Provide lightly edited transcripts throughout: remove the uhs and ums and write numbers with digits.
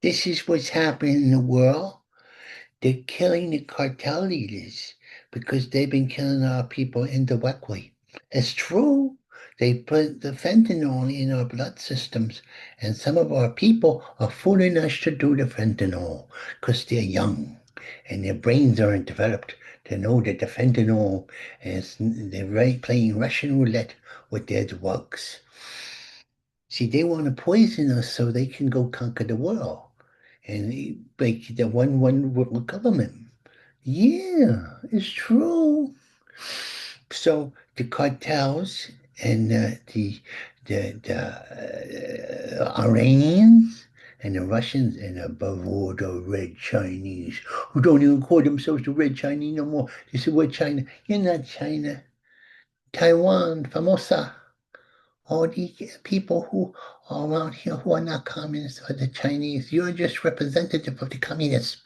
This is what's happening in the world. They're killing the cartel leaders because they've been killing our people indirectly. It's true. They put the fentanyl in our blood systems, and some of our people are fooling us to do the fentanyl because they're young and their brains aren't developed to know that the fentanyl is they're playing Russian roulette with their drugs. See, they want to poison us so they can go conquer the world and make the one world government. Yeah, it's true. So the cartels and the Iranians and the Russians and above all the Red Chinese who don't even call themselves the Red Chinese no more. They say we're China. You're not China. Taiwan, Formosa. All these people who are around here who are not communists are the Chinese. You're just representative of the communists.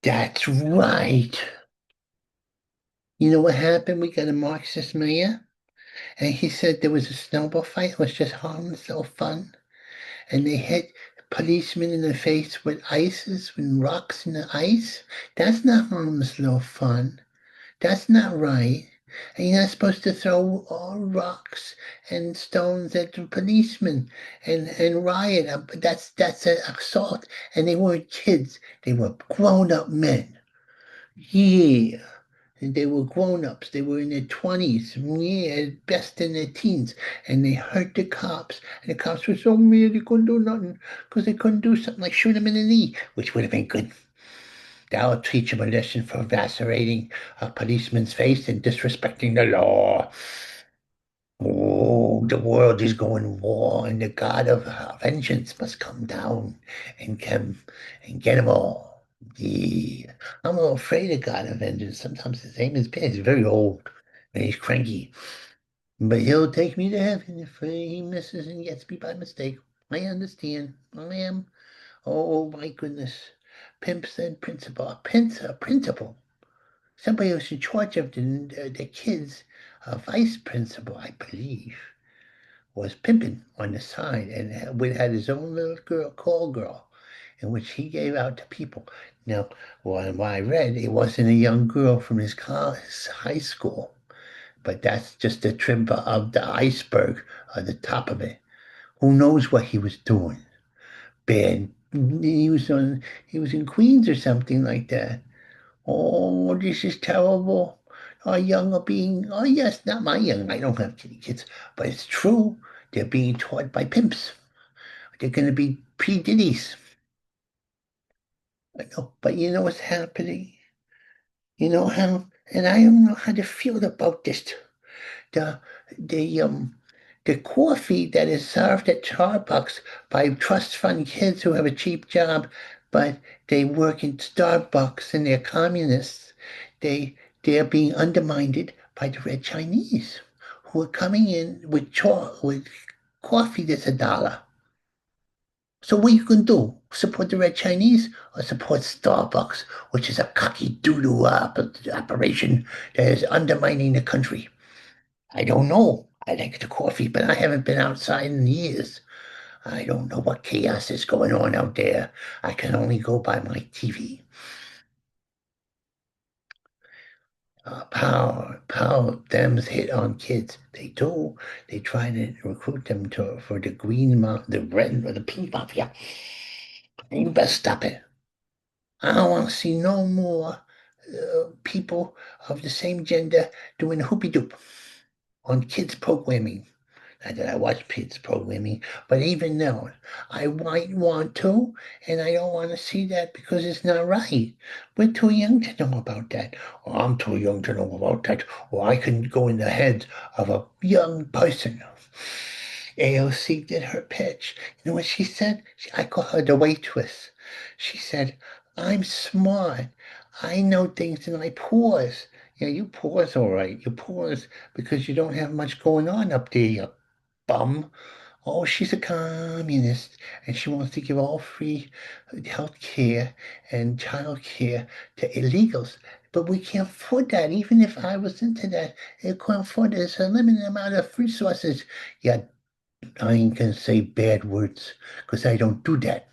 That's right. You know what happened? We got a Marxist mayor, and he said there was a snowball fight. It was just harmless little fun. And they hit policemen in the face with ices, with rocks in the ice. That's not harmless little fun. That's not right. And you're not supposed to throw all rocks and stones at the policemen and riot. That's an assault. And they weren't kids. They were grown-up men. Yeah. And they were grown-ups. They were in their 20s, yeah, at best in their teens. And they hurt the cops. And the cops were so mad they couldn't do nothing because they couldn't do something like shoot him in the knee, which would have been good. That'll teach him a lesson for lacerating a policeman's face and disrespecting the law. Oh, the world is going war, and the God of vengeance must come down and come and get them all. Yeah. I'm a little afraid of God of vengeance. Sometimes his aim is bad. He's very old and he's cranky. But he'll take me to heaven if he misses and gets me by mistake. I understand. I am. Oh my goodness. Pimps and principal. A principal. Somebody who's in charge of the kids, a vice principal, I believe, was pimping on the side and had his own little girl, call girl, in which he gave out to people. Now, what I read, it wasn't a young girl from his college, high school, but that's just the tip of the iceberg, the top of it. Who knows what he was doing? Bad. He was in Queens or something like that. Oh, this is terrible. Our young are being, oh yes, not my young, I don't have kitty kids, but it's true. They're being taught by pimps. They're going to be P. Diddy's. I know, but you know what's happening? You know how, and I don't know how to feel about this. The, the, um, the coffee that is served at Starbucks by trust fund kids who have a cheap job, but they work in Starbucks and they're communists. They're being undermined by the red Chinese who are coming in with coffee that's $1. So what you can do? Support the red Chinese or support Starbucks, which is a cocky doo-doo operation that is undermining the country? I don't know. I like the coffee, but I haven't been outside in years. I don't know what chaos is going on out there. I can only go by my TV. Power, them's hit on kids. They do. They try to recruit them for the green, the red, or the pink mafia. You best stop it. I don't want to see no more people of the same gender doing hoopy doop on kids programming. Not that I watch kids programming, but even though I might want to, and I don't want to see that because it's not right. We're too young to know about that. Or I'm too young to know about that. Or I can go in the head of a young person. AOC did her pitch. You know what she said? I call her the waitress. She said, I'm smart. I know things and I pause. Yeah, you pause all right. You pause because you don't have much going on up there, you bum. Oh, she's a communist and she wants to give all free health care and child care to illegals. But we can't afford that. Even if I was into that, it couldn't afford it. It's a limited amount of resources. Yeah, I ain't gonna say bad words because I don't do that.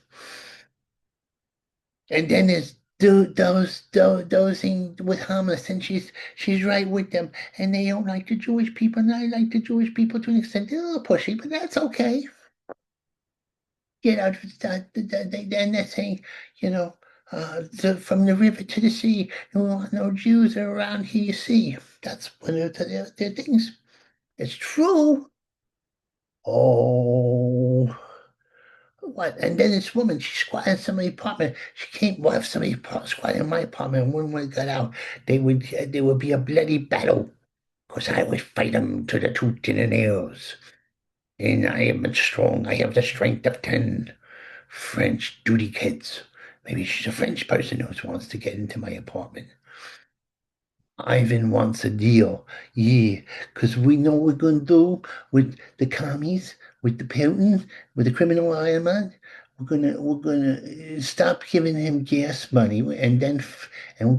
And then there's those things with homeless, and she's right with them, and they don't like the Jewish people, and I like the Jewish people to an extent. They're a little pushy, but that's okay. Get out of that. Then they're saying, you know, from the river to the sea, no Jews are around here. You see, that's one of their things. It's true. Oh. What? And then this woman, she squatted in somebody's apartment. She came, well, if somebody squatted in my apartment and when we got out, there would be a bloody battle. Because I would fight them to the tooth and the nails. And I am strong. I have the strength of 10 French duty kids. Maybe she's a French person who wants to get into my apartment. Ivan wants a deal. Yeah, because we know what we're going to do with the commies, with the Putin, with the criminal element. We're gonna stop giving him gas money, and and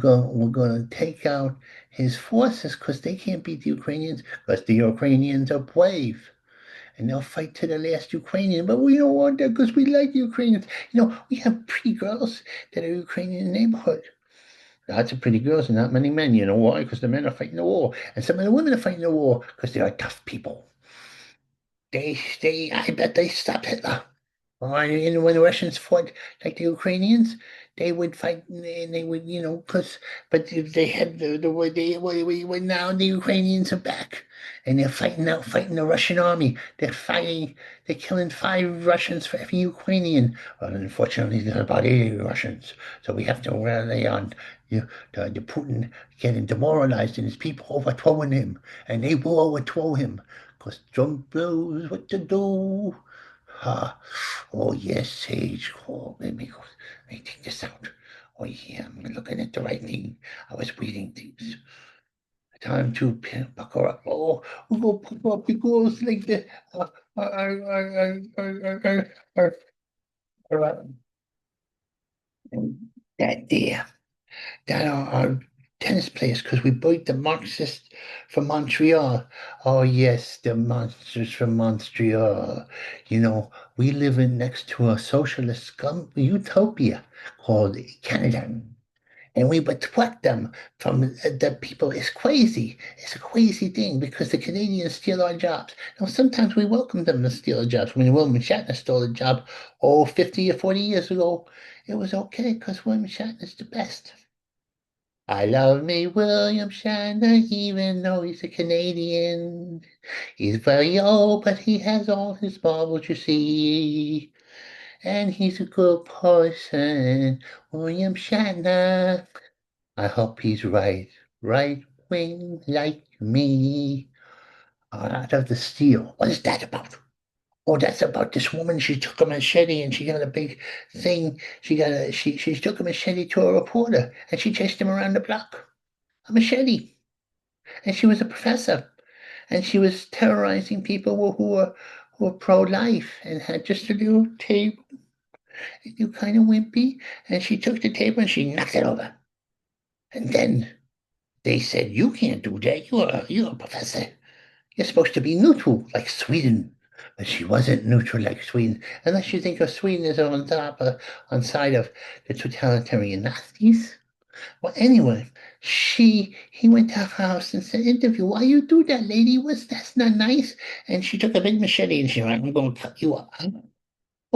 we're gonna take out his forces because they can't beat the Ukrainians because the Ukrainians are brave and they'll fight to the last Ukrainian. But we don't want that because we like Ukrainians. We have pretty girls that are Ukrainian in the neighborhood. Lots of pretty girls and not many men. You know why? Because the men are fighting the war. And some of the women are fighting the war because they are tough people. I bet they stopped Hitler. And when the Russians fought like the Ukrainians, they would fight and they would, but they had the way now the Ukrainians are back and they're fighting the Russian army. They're killing 5 Russians for every Ukrainian. Well, unfortunately, there's about 80 Russians. So we have to rely on the Putin getting demoralized and his people overthrowing him. And they will overthrow him because Trump knows what to do. Ha. Oh, yes, Sage. Oh, let me take this out. Oh, yeah, I'm looking at the right thing. I was reading things. Time to buckle up. Oh, we're going to put up because like the. Uh, uh, uh, uh, uh, uh, uh, uh, that there. That are our tennis players because we beat the Marxists from Montreal. Oh, yes, the monsters from Montreal. We live in next to a socialist utopia called Canada. And we protect them from the people. It's crazy. It's a crazy thing because the Canadians steal our jobs. Now, sometimes we welcome them to steal our jobs. When William Shatner stole a job, 50 or 40 years ago, it was okay because William Shatner's the best. I love me William Shatner, even though he's a Canadian. He's very old, but he has all his marbles, you see. And he's a good person, William Shatner. I hope he's right wing like me. Out of the Steel. What is that about? Oh, that's about this woman. She took a machete and she got a big thing. She took a machete to a reporter and she chased him around the block. A machete. And she was a professor, and she was terrorizing people who were pro-life and had just a little table, you kind of wimpy, and she took the table and she knocked it over. And then they said, "You can't do that. You're a professor. You're supposed to be neutral, like Sweden." But she wasn't neutral like Sweden, unless you think of Sweden as on side of the totalitarian Nazis. Well, anyway, he went to her house and said, "Interview, why you do that, lady? That's not nice." And she took a big machete and she went, "I'm going to cut you up."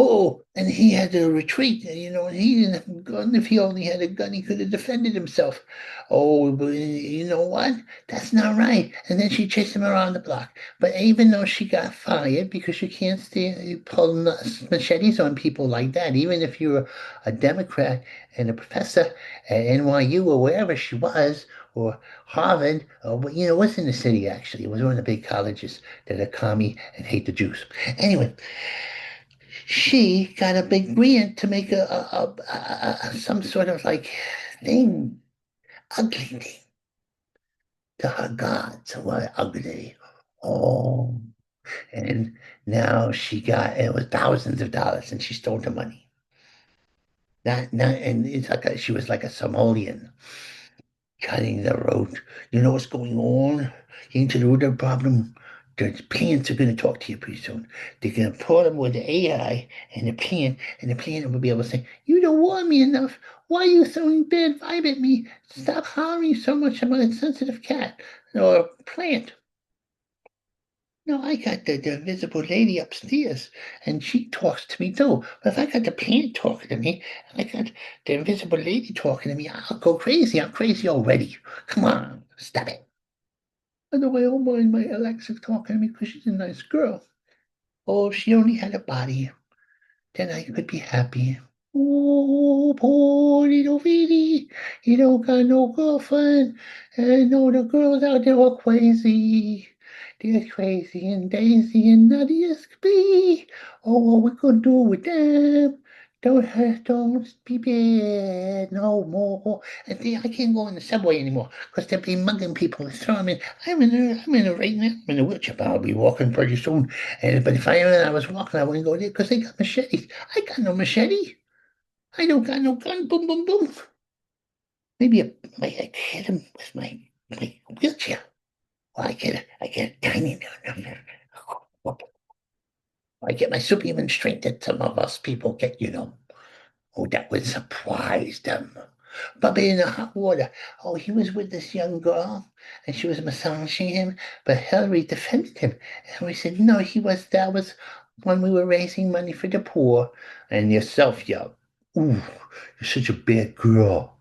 Oh, and he had to retreat, and he didn't have a gun. If he only had a gun, he could have defended himself. Oh, but you know what? That's not right. And then she chased him around the block. But even though she got fired, because you can't stay pulling machetes on people like that, even if you're a Democrat and a professor at NYU or wherever she was, or Harvard, or what's in the city actually? It was one of the big colleges that are commie and hate the Jews. Anyway, she got a big grant to make some sort of like thing, ugly thing to her gods who were ugly. Oh, and now it was thousands of dollars and she stole the money. And it's like she was like a Somalian cutting the road. You know what's going on? You need to know the problem. The plants are going to talk to you pretty soon. They're going to put them with the AI and the plant will be able to say, "You don't want me enough. Why are you throwing bad vibe at me? Stop hollering so much. I'm a sensitive cat or plant." No, I got the invisible lady upstairs, and she talks to me too. But if I got the plant talking to me, and I got the invisible lady talking to me, I'll go crazy. I'm crazy already. Come on, stop it. By the way, I don't mind my Alexa talking to me because she's a nice girl. Oh, if she only had a body, then I could be happy. Oh, poor little Vidi, he don't got no girlfriend, and all the girls out there are crazy. They're crazy and Daisy and nutty as could be. Oh, what we gonna do with them? Don't be bad no more. And see, I can't go in the subway anymore because they'll be mugging people and throwing me. I'm in a right now. I'm in a wheelchair, but I'll be walking pretty soon. And but if I was walking, I wouldn't go there because they got machetes. I got no machete. I don't got no gun. Boom, boom, boom. Maybe I could hit him with my wheelchair. Or I get a tiny. I get my superhuman strength that some of us people get. Oh, that would surprise them. Bobby in the hot water. Oh, he was with this young girl, and she was massaging him, but Hillary defended him. Hillary said, no, that was when we were raising money for the poor. And yourself yelled, ooh, you're such a bad girl.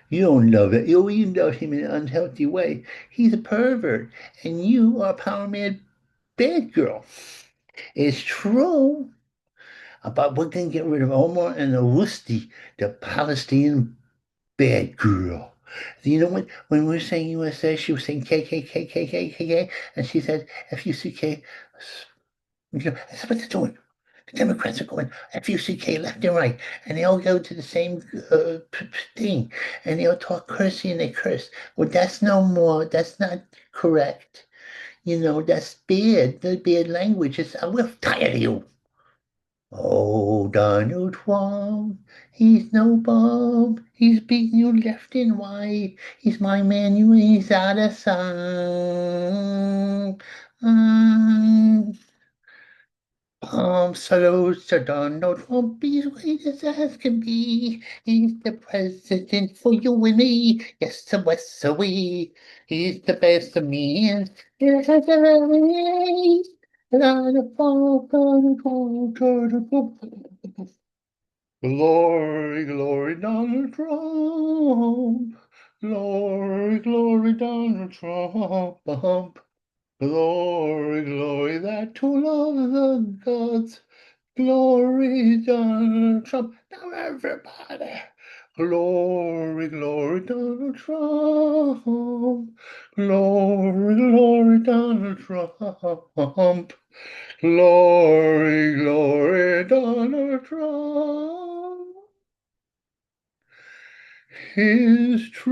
You don't love it. You love him in an unhealthy way. He's a pervert, and you are a power mad bad girl. It's true. But we're going to get rid of Omar and Rusty, the Palestinian bad girl. You know what? When we were saying USA, she was saying KKK, and she said FUCK. That's what they're doing. The Democrats are going FUCK left and right, and they all go to the same thing, and they all talk cursing and they curse. Well, that's no more. That's not correct. That's bad. The bad language. We're tired of you. Oh, Donald Trump, he's no bum. He's beating you left and right. He's my man, you he's out of sight. Salute to Donald Trump. He's great as can be. He's the president for you and me. Yes, so we. He's the best of me. And Donald Trump, Donald Trump, Donald Trump. Glory, glory, Donald Trump. Glory, glory, Donald Trump. Glory, glory, that to love the gods. Glory, Donald Trump. Now everybody. Glory, glory, Donald Trump. Glory, glory, Donald Trump. Glory, glory, Donald Trump. His